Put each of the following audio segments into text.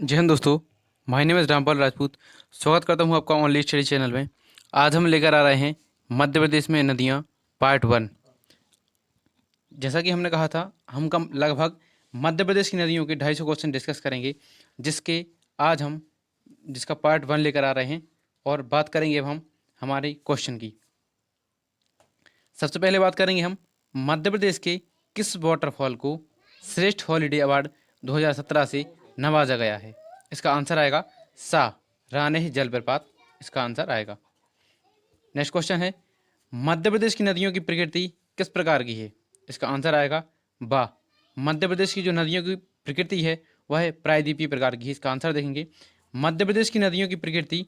जय हिंद दोस्तों। My name is Rampal Rajput. स्वागत करता हूं आपका ओनली स्टडी चैनल में। आज हम लेकर आ रहे हैं मध्य प्रदेश में नदियां पार्ट 1। जैसा कि हमने कहा था, हम कम लगभग मध्य प्रदेश की नदियों के 250 क्वेश्चन डिस्कस करेंगे, जिसके आज हम जिसका पार्ट 1 लेकर आ रहे हैं और बात करेंगे अब हम हमारे क्वेश्चन की। सबसे पहले बात करेंगे हम मध्य प्रदेश के किस वाटरफॉल को श्रेष्ठ हॉलीडे अवार्ड 2017 से नवाजा गया है। इसका आंसर आएगा सा रानेह जलप्रपात। इसका आंसर आएगा। नेक्स्ट क्वेश्चन है, मध्य प्रदेश की नदियों की प्रकृति किस प्रकार की है। इसका आंसर आएगा बा। मध्य प्रदेश की जो नदियों की प्रकृति है वह है प्रायद्वीपीय प्रकार की है। इसका आंसर देखेंगे, मध्य प्रदेश की नदियों की प्रकृति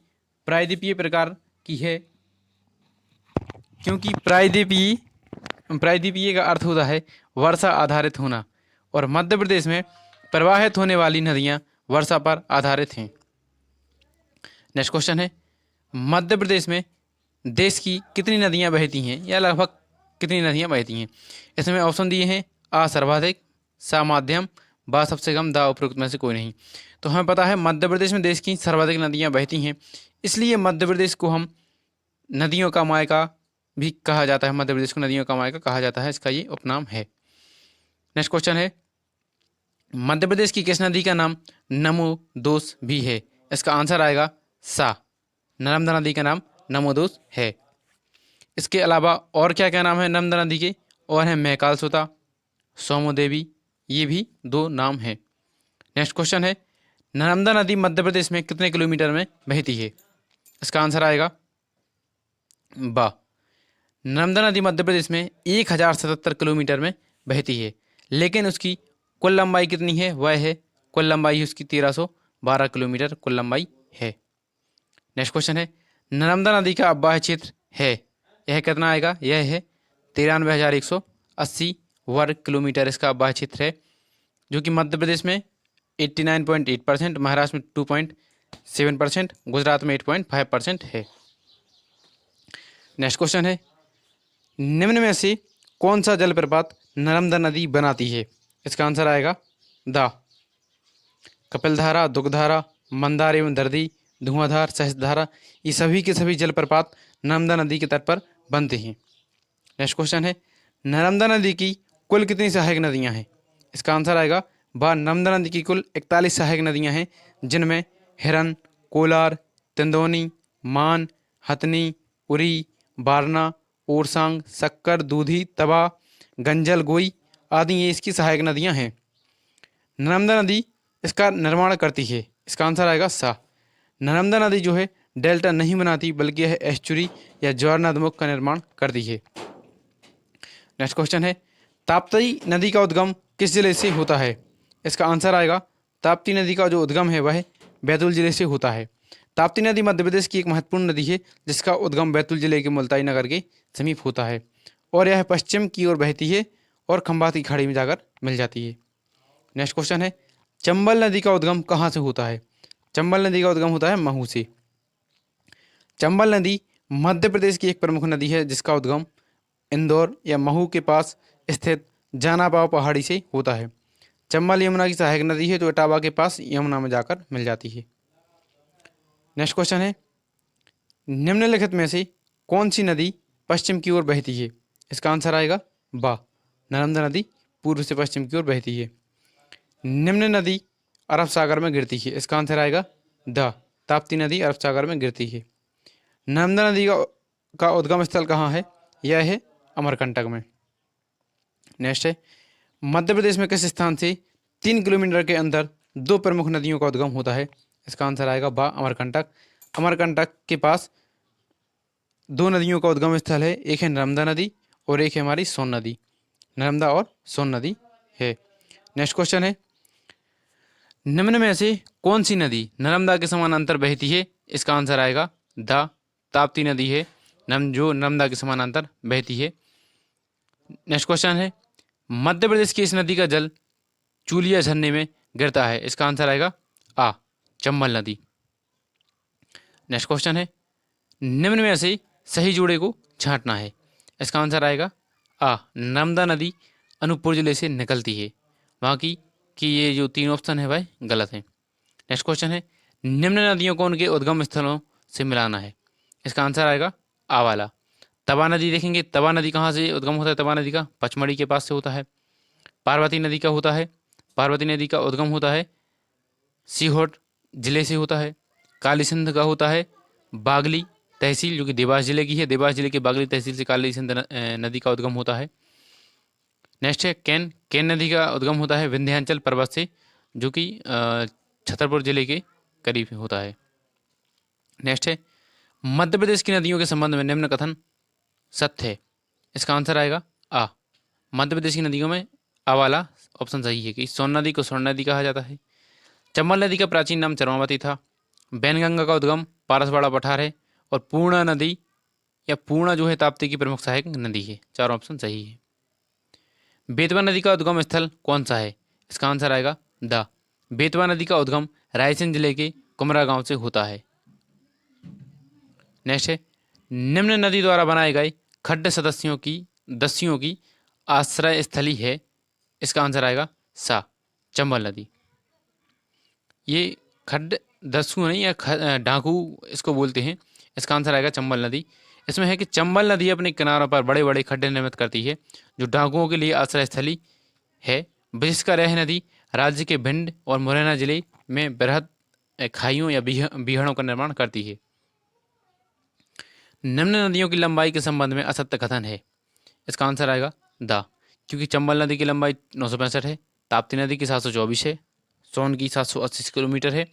प्रायद्वीपीय प्रकार की है, क्योंकि प्रायद्वीपीय का अर्थ होता है वर्षा आधारित होना, और मध्य प्रदेश में प्रवाहित होने वाली नदियां वर्षा पर आधारित हैं। नेक्स्ट क्वेश्चन है, मध्य प्रदेश में देश की कितनी नदियां बहती हैं या लगभग कितनी नदियां बहती हैं। इसमें ऑप्शन दिए हैं आ सर्वाधिक, सा माध्यम, बा सबसे कम, दा उपरोक्त में से कोई नहीं। तो हमें पता है मध्य प्रदेश में देश की सर्वाधिक नदियां बहती हैं, इसलिए मध्य प्रदेश को हम नदियों का मायका भी कहा जाता है। मध्य प्रदेश को नदियों का मायका कहा जाता है, इसका ये उपनाम है। नेक्स्ट क्वेश्चन है, मध्य प्रदेश की किस नदी का नाम नमोदोस भी है। इसका आंसर आएगा सा। नर्मदा नदी का नाम नमोदोस है। इसके अलावा और क्या क्या नाम है नर्मदा नदी के, और है महकालसोता, सोमो देवी, ये भी दो नाम हैं। नेक्स्ट क्वेश्चन है, नर्मदा नदी मध्य प्रदेश में कितने किलोमीटर में बहती है। इसका आंसर आएगा बा। नर्मदा नदी मध्य प्रदेश में 1077 किलोमीटर में बहती है, लेकिन उसकी कुल लंबाई कितनी है, वह है कुल लंबाई उसकी 1312 किलोमीटर कुल लंबाई है। नेक्स्ट क्वेश्चन है, नर्मदा नदी का अववाह क्षेत्र है, यह कितना आएगा, यह है 93,180 वर्ग किलोमीटर इसका अववाह क्षेत्र है, जो कि मध्य प्रदेश में 89.8%, महाराष्ट्र में 2.7%, गुजरात में 8.5% है। नेक्स्ट क्वेश्चन है, निम्न में से कौन सा जलप्रपात नर्मदा नदी बनाती है। इसका आंसर आएगा दा। कपिलधारा, दुग्धारा, मंदार एवं दर्दी, धुआंधार, सहस्त्रधारा, ये सभी के सभी जलप्रपात नर्मदा नदी के तट पर बनते हैं। नेक्स्ट क्वेश्चन है, नर्मदा नदी की कुल कितनी सहायक नदियां हैं। इसका आंसर आएगा बा। नर्मदा नदी की कुल 41 सहायक नदियां हैं, जिनमें हिरन, कोलार, तिंदोनी, मान, हथनी, उरी, बारना, ओरसांग, शक्कर, दूधी, तवा, गंजल, गोई आदि ये इसकी सहायक नदियां हैं। नर्मदा नदी इसका निर्माण करती है। इसका आंसर आएगा सा। नर्मदा नदी जो है डेल्टा नहीं बनाती, बल्कि यह एस्चुरी या ज्वार नदमुख का निर्माण करती है। नेक्स्ट क्वेश्चन है, ताप्ती नदी का उद्गम किस जिले से होता है। इसका आंसर आएगा, ताप्ती नदी का जो उद्गम है वह बैतूल जिले से होता है। ताप्ती नदी मध्य प्रदेश की एक महत्वपूर्ण नदी है, जिसका उद्गम बैतूल जिले के मुल्ताई नगर के समीप होता है, और यह पश्चिम की ओर बहती है और खंभात की खाड़ी में जाकर मिल जाती है। नेक्स्ट क्वेश्चन है, चंबल नदी का उद्गम कहाँ से होता है। चंबल नदी का उद्गम होता है महू से। चंबल नदी मध्य प्रदेश की एक प्रमुख नदी है, जिसका उद्गम इंदौर या महू के पास स्थित जानापाव पहाड़ी से होता है। चंबल यमुना की सहायक नदी है, जो इटावा के पास यमुना में जाकर मिल जाती है। नेक्स्ट क्वेश्चन है, निम्नलिखित में से कौन सी नदी पश्चिम की ओर बहती है। इसका आंसर आएगा बा। नर्मदा नदी पूर्व से पश्चिम की ओर बहती है। निम्न नदी अरब सागर में गिरती है। इसका आंसर आएगा द। ताप्ती नदी अरब सागर में गिरती है। नर्मदा नदी का उद्गम स्थल कहाँ है, यह है अमरकंटक में। नेक्स्ट है, मध्य प्रदेश में किस स्थान से 3 किलोमीटर के अंदर दो प्रमुख नदियों का उद्गम होता है। इसका आंसर आएगा बा, अमरकंटक। अमरकंटक के पास दो नदियों का उद्गम स्थल है, एक है नर्मदा नदी और एक है हमारी सोन नदी। नर्मदा और सोन नदी है। नेक्स्ट क्वेश्चन है, निम्न में से कौन सी नदी नर्मदा के समानांतर बहती है। इसका आंसर आएगा द। ताप्ती नदी है जो नर्मदा के समानांतर बहती है। नेक्स्ट क्वेश्चन है, मध्य प्रदेश की इस नदी का जल चूलिया झरने में गिरता है। इसका आंसर आएगा आ, चंबल नदी। नेक्स्ट क्वेश्चन है, निम्न में से सही जोड़े को छांटना है। इसका आंसर आएगा आ, नर्मदा नदी अनूपपुर जिले से निकलती है। बाकी कि ये जो 3 ऑप्शन है वह गलत हैं। नेक्स्ट क्वेश्चन है, निम्न नदियों को उनके उद्गम स्थलों से मिलाना है। इसका आंसर आएगा आ वाला। तवा नदी देखेंगे, तवा नदी कहाँ से उद्गम होता है? तवा नदी का पचमढ़ी के पास से होता है। पार्वती नदी का होता है, पार्वती नदी का उद्गम होता है सीहोर जिले से होता है। काली सिंध का होता है बागली तहसील, जो कि देवास जिले की है। देवास जिले के बागली तहसील से काली सिंध नदी का उद्गम होता है। नेक्स्ट है केन, केन नदी का उद्गम होता है विंध्याचल पर्वत से, जो कि छतरपुर जिले के करीब होता है। नेक्स्ट है, मध्य प्रदेश की नदियों के संबंध में निम्न कथन सत्य है। इसका आंसर आएगा आ। मध्य प्रदेश की नदियों में आ वाला ऑप्शन सही है कि सोन नदी को स्वर्ण नदी कहा जाता है। चंबल नदी का प्राचीन नाम चरमावती था। बैनगंगा का उद्गम पारसवाड़ा पठार है। और पूर्णा नदी या पूर्णा जो है ताप्ती की प्रमुख सहायक नदी है। चारों ऑप्शन सही है। बेतवा नदी का उद्गम स्थल कौन सा है? इसका आंसर आएगा द। बेतवा नदी का उद्गम रायसेन जिले के कुमरा गांव से होता है। नेक्स्ट है, निम्न नदी द्वारा बनाए गए खड्ड दस्युओं की आश्रय स्थली है। इसका आंसर आएगा सा, चंबल नदी। ये खड्ड दस्यु नहीं या डाकू इसको बोलते हैं। इसका आंसर आएगा चंबल नदी। इसमें है कि चंबल नदी अपने किनारों पर बड़े बड़े खड्डे निर्मित करती है, जो डाकुओं के लिए आश्रय स्थली है। विशेषकर यह नदी राज्य के भिंड और मुरैना जिले में बृहद खाइयों या बीहड़ों का निर्माण करती है। निम्न नदियों की लंबाई के संबंध में असत्य कथन है। इसका आंसर आएगा द, क्योंकि चंबल नदी की लंबाई 965 है, ताप्ती नदी की 724 है, सोन की 780 किलोमीटर है,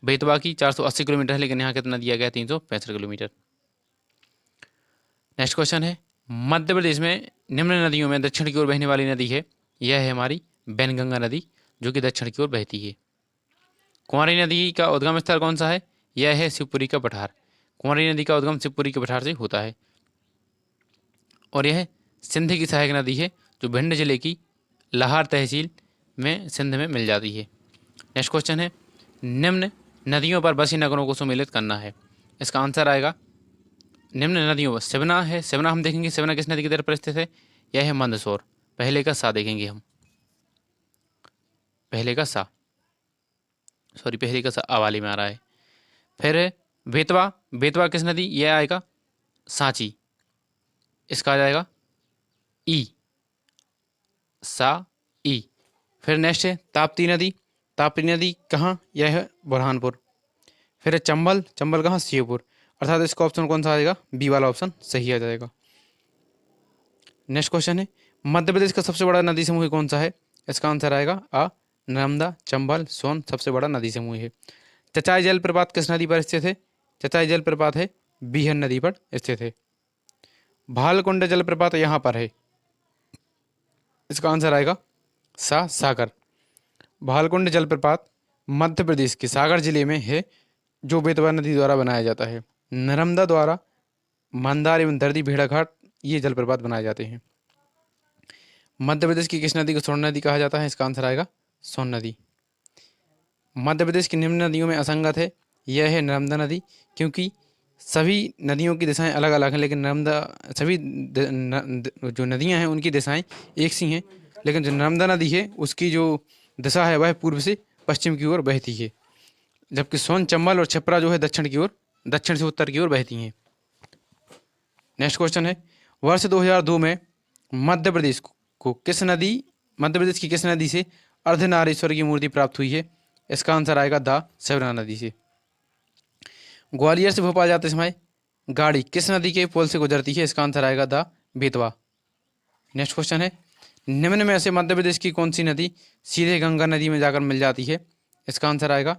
बेतवा की 480 किलोमीटर है, लेकिन यहाँ कितना दिया गया 365 किलोमीटर। नेक्स्ट क्वेश्चन है, मध्य प्रदेश में निम्न नदियों में दक्षिण की ओर बहने वाली नदी है। यह है हमारी बैनगंगा नदी, जो कि दक्षिण की ओर बहती है। कुंवारी नदी का उद्गम स्थल कौन सा है? यह है शिवपुरी का पठार। कुंवारी नदी का उद्गम शिवपुरी के पठार से होता है। और यह सिंध की सहायक नदी है, जो भिंड जिले की लाहार तहसील में सिंध में मिल जाती है। नेक्स्ट क्वेश्चन है, निम्न नदियों पर बसी नगरों को सम्मिलित करना है। इसका आंसर आएगा निम्न नदियों पर सेवना है। सेवना हम देखेंगे, सेवना किस नदी की तरफ पर स्थित है? यह है मंदसौर। पहले का सा देखेंगे हम, पहले का सा आवाली में आ रहा है। फिर बेतवा, बेतवा किस नदी? यह आएगा सांची। इसका आ जाएगा ई, सा ई। फिर नेक्स्ट है ताप्ती नदी। ताप्ती नदी कहाँ? यह है बुरहानपुर। फिर है चंबल, चंबल कहाँ? शिवपुर। अर्थात इसका ऑप्शन कौन सा आएगा? बी वाला ऑप्शन सही आ जाएगा। नेक्स्ट क्वेश्चन है, मध्य प्रदेश का सबसे बड़ा नदी समूह कौन सा है? इसका आंसर आएगा आ, नर्मदा, चंबल, सोन सबसे बड़ा नदी समूह है। चचाई जलप्रपात किस नदी पर स्थित है? चचाई जलप्रपात है बीहन नदी पर स्थित है। भालकुंड जलप्रपात यहाँ पर है। इसका आंसर आएगा सा, सागर। भालकुंड जलप्रपात मध्य प्रदेश के सागर जिले में है, जो बेतवा नदी द्वारा बनाया जाता है। नर्मदा द्वारा मंदार एवं दर्दी भेड़ाघाट ये जलप्रपात बनाए जाते हैं। मध्य प्रदेश की किस नदी को स्वर्ण नदी कहा जाता है? इसका आंसर आएगा सोन नदी। मध्य प्रदेश की निम्न नदियों में असंगत है। यह है नर्मदा नदी, क्योंकि सभी नदियों की दिशाएं अलग अलग हैं, लेकिन नर्मदा सभी जो नदियां हैं उनकी दिशाएं एक सी हैं, लेकिन जो नर्मदा नदी है उसकी जो दिशा है वह पूर्व से पश्चिम की ओर बहती है, जबकि सोन, चंबल और छपरा जो है दक्षिण से उत्तर की ओर बहती हैं। नेक्स्ट क्वेश्चन है, वर्ष 2002 में मध्य प्रदेश की किस नदी से अर्धनारीश्वर की मूर्ति प्राप्त हुई है? इसका आंसर आएगा द, सेवना नदी से। ग्वालियर से भोपाल जाते समय गाड़ी किस नदी के पुल से गुजरती है? इसका आंसर आएगा द, बेतवा। नेक्स्ट क्वेश्चन है, निम्न में से मध्य प्रदेश की कौन सी नदी सीधे गंगा नदी में जाकर मिल जाती है? इसका आंसर आएगा,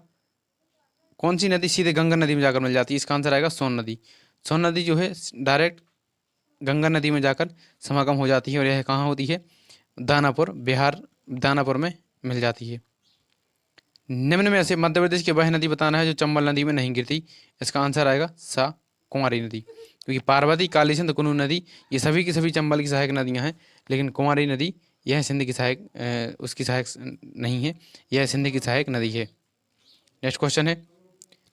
कौन सी नदी सीधे गंगा नदी में जाकर मिल जाती है? इसका आंसर आएगा सोन नदी। सोन नदी जो है डायरेक्ट गंगा नदी में जाकर समागम हो जाती है, और यह कहाँ होती है? दानापुर, बिहार दानापुर में मिल जाती है। निम्न में से मध्य प्रदेश की वह नदी बताना है जो चंबल नदी में नहीं गिरती। इसका आंसर आएगा सा, कुंवारी नदी। क्योंकि पार्वती, काली सिंध, कुनू नदी ये सभी की सभी चंबल की सहायक नदियां हैं, लेकिन कुंवारी नदी यह सिंध की सहायक उसकी सहायक नहीं है, यह सिंध की सहायक नदी है। नेक्स्ट क्वेश्चन है,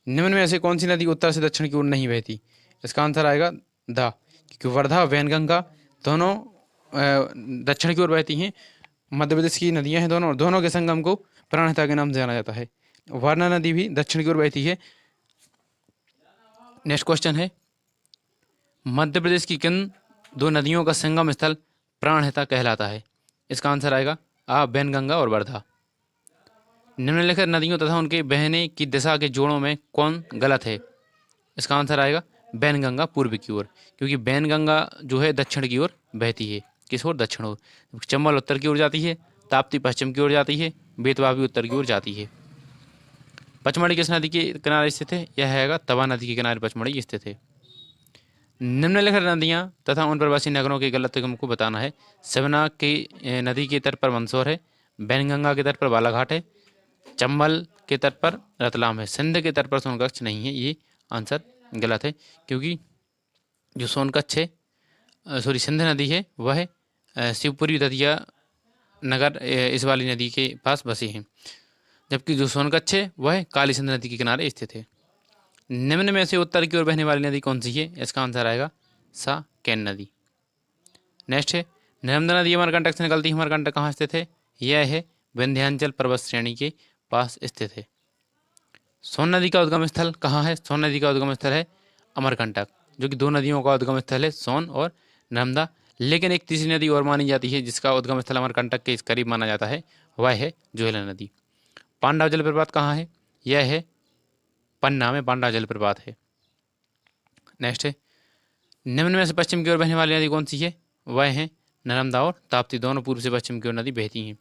निम्न में से कौन सी नदी उत्तर से दक्षिण की ओर नहीं बहती? इसका आंसर आएगा द, क्योंकि वर्धा, वैनगंगा दोनों दक्षिण की ओर बहती हैं। मध्य प्रदेश की नदियां हैं दोनों, और दोनों के संगम को प्राणहिता के नाम से जाना जाता है। वारणा नदी भी दक्षिण की ओर बहती है। नेक्स्ट क्वेश्चन है, मध्य प्रदेश की किन दो नदियों का संगम स्थल प्राणहिता कहलाता है? इसका आंसर आएगा आ वैनगंगा और वर्धा। निम्नलिखित नदियों तथा उनके बहने की दिशा के जोड़ों में कौन गलत है? इसका आंसर आएगा वैनगंगा पूर्व की ओर, क्योंकि वैनगंगा जो है दक्षिण की ओर बहती है। किस ओर? दक्षिण ओर। चंबल उत्तर की ओर जाती है, ताप्ती पश्चिम की ओर जाती है, बेतवा भी उत्तर की ओर जाती है। पचमढ़ी किस नदी के किनारे स्थित है? यह हैगा तवा नदी के किनारे पचमढ़ी स्थित है। निम्नलिखित नदियाँ तथा उन प्रवासी नगरों के गलत को बताना है। सवना की नदी के तट पर मंदसौर है, वैनगंगा के तट पर बालाघाट है, चंबल के तट पर रतलाम है, सिंध के तट पर सोनकच्छ नहीं है। ये आंसर गलत है, क्योंकि जो सोनकच्छ है सिंध नदी है वह शिवपुरी दतिया नगर इस वाली नदी के पास बसे हैं, जबकि जो सोनकच्छ है वह काली सिंध नदी के किनारे स्थित है। निम्न में से उत्तर की ओर बहने वाली नदी कौन सी है? इसका आंसर आएगा सा केन नदी। नेक्स्ट है, नर्मदा नदी अमरकंटक से निकलती है। अमरकंटक कहाँ स्थित है? यह है विंध्याचल पर्वत श्रेणी के पास स्थित है। सोन नदी का उद्गम स्थल कहाँ है? सोन नदी का उद्गम स्थल है अमरकंटक, जो कि दो नदियों का उद्गम स्थल है, सोन और नर्मदा। लेकिन एक तीसरी नदी और मानी जाती है जिसका उद्गम स्थल अमरकंटक के इस करीब माना जाता है, वह है जोहेला नदी। पांडव जलप्रपात कहाँ है? यह है पन्ना में पांडव जलप्रपात है। नेक्स्ट है, निम्न में से पश्चिम की ओर बहने वाली नदी कौन सी है? वह है नर्मदा और ताप्ती, दोनों पूर्व से पश्चिम की ओर नदी बहती हैं।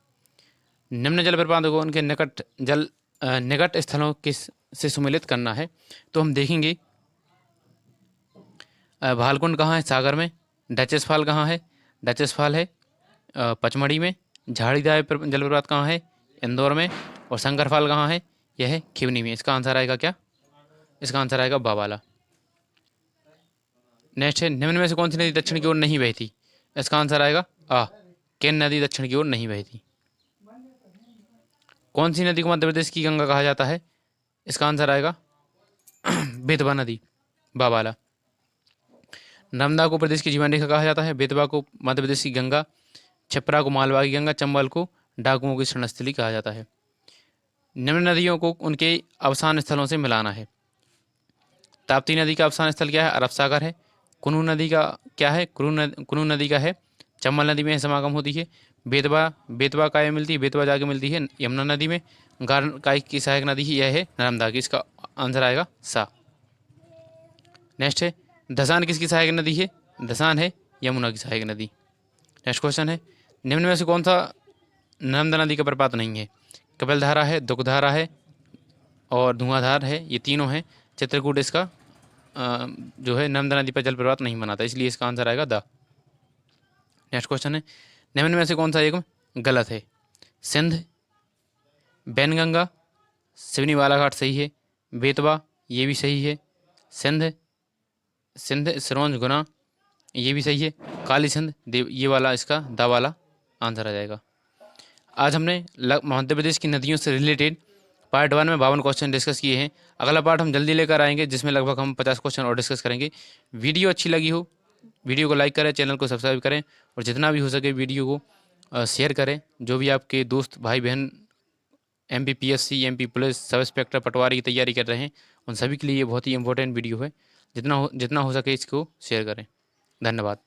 निम्न जलप्रपातों को उनके निकट स्थलों के से सम्मिलित करना है। तो हम देखेंगे भालकुंड कहाँ है? सागर में। डचेस फॉल कहाँ है? डचेस फॉल है पचमढ़ी में। झाड़ीदार जलप्रपात कहाँ है? इंदौर में। और शंकर फॉल कहाँ है? यह है खिवनी में। इसका आंसर आएगा क्या? इसका आंसर आएगा बावाला। नेक्स्ट है, निम्न में से कौन सी नदी दक्षिण की ओर नहीं बहती? इसका आंसर आएगा केन नदी दक्षिण की ओर नहीं बहती। कौन सी नदी को मध्य प्रदेश की गंगा कहा जाता है? इसका आंसर आएगा बेतवा नदी, बावाला। नर्मदा को प्रदेश की जीवन रेखा कहा जाता है, बेतवा को मध्य प्रदेश की गंगा, छपरा को मालवा की गंगा, चंबल को डाकुओं की शरणस्थली कहा जाता है। निम्न नदियों को उनके अवसान स्थलों से मिलाना है। ताप्ती नदी का अवसान स्थल क्या है? अरब सागर है। कुनू नदी का क्या है? कुनू नदी का है चंबल नदी में समागम होती है। बेतवा काय मिलती है? बेतवा जाके मिलती है यमुना नदी में। गार काय की सहायक नदी ही यह है नर्मदा की। इसका आंसर आएगा सा। नेक्स्ट है, धसान किसकी सहायक नदी है? धसान है यमुना की सहायक नदी। नेक्स्ट क्वेश्चन है, निम्न में से कौन सा नर्मदा नदी का प्रपात नहीं है? कपिलधारा है, दुखधारा है और धुआंधार है, ये तीनों हैं। चित्रकूट इसका जो है नर्मदा नदी पर जलप्रपात नहीं बनाता, इसलिए इसका आंसर आएगा द। नेक्स्ट क्वेश्चन है, निम्न में से कौन सा एक गलत है? सिंध, बैनगंगा, सिवनी बालाघाट सही है। बेतवा ये भी सही है। सिंध सिरोंज गुना ये भी सही है। काली सिंध देव ये वाला इसका दा वाला आंसर आ जाएगा। आज हमने मध्य प्रदेश की नदियों से रिलेटेड पार्ट 1 में 52 क्वेश्चन डिस्कस किए हैं। अगला पार्ट हम जल्दी लेकर आएंगे जिसमें लगभग हम 50 क्वेश्चन और डिस्कस करेंगे। वीडियो अच्छी लगी हो, वीडियो को लाइक करें, चैनल को सब्सक्राइब करें और जितना भी हो सके वीडियो को शेयर करें। जो भी आपके दोस्त भाई बहन MPPSC, MP police, sub inspector, पटवारी की तैयारी कर रहे हैं, उन सभी के लिए ये बहुत ही इंपॉर्टेंट वीडियो है। जितना हो सके इसको शेयर करें। धन्यवाद।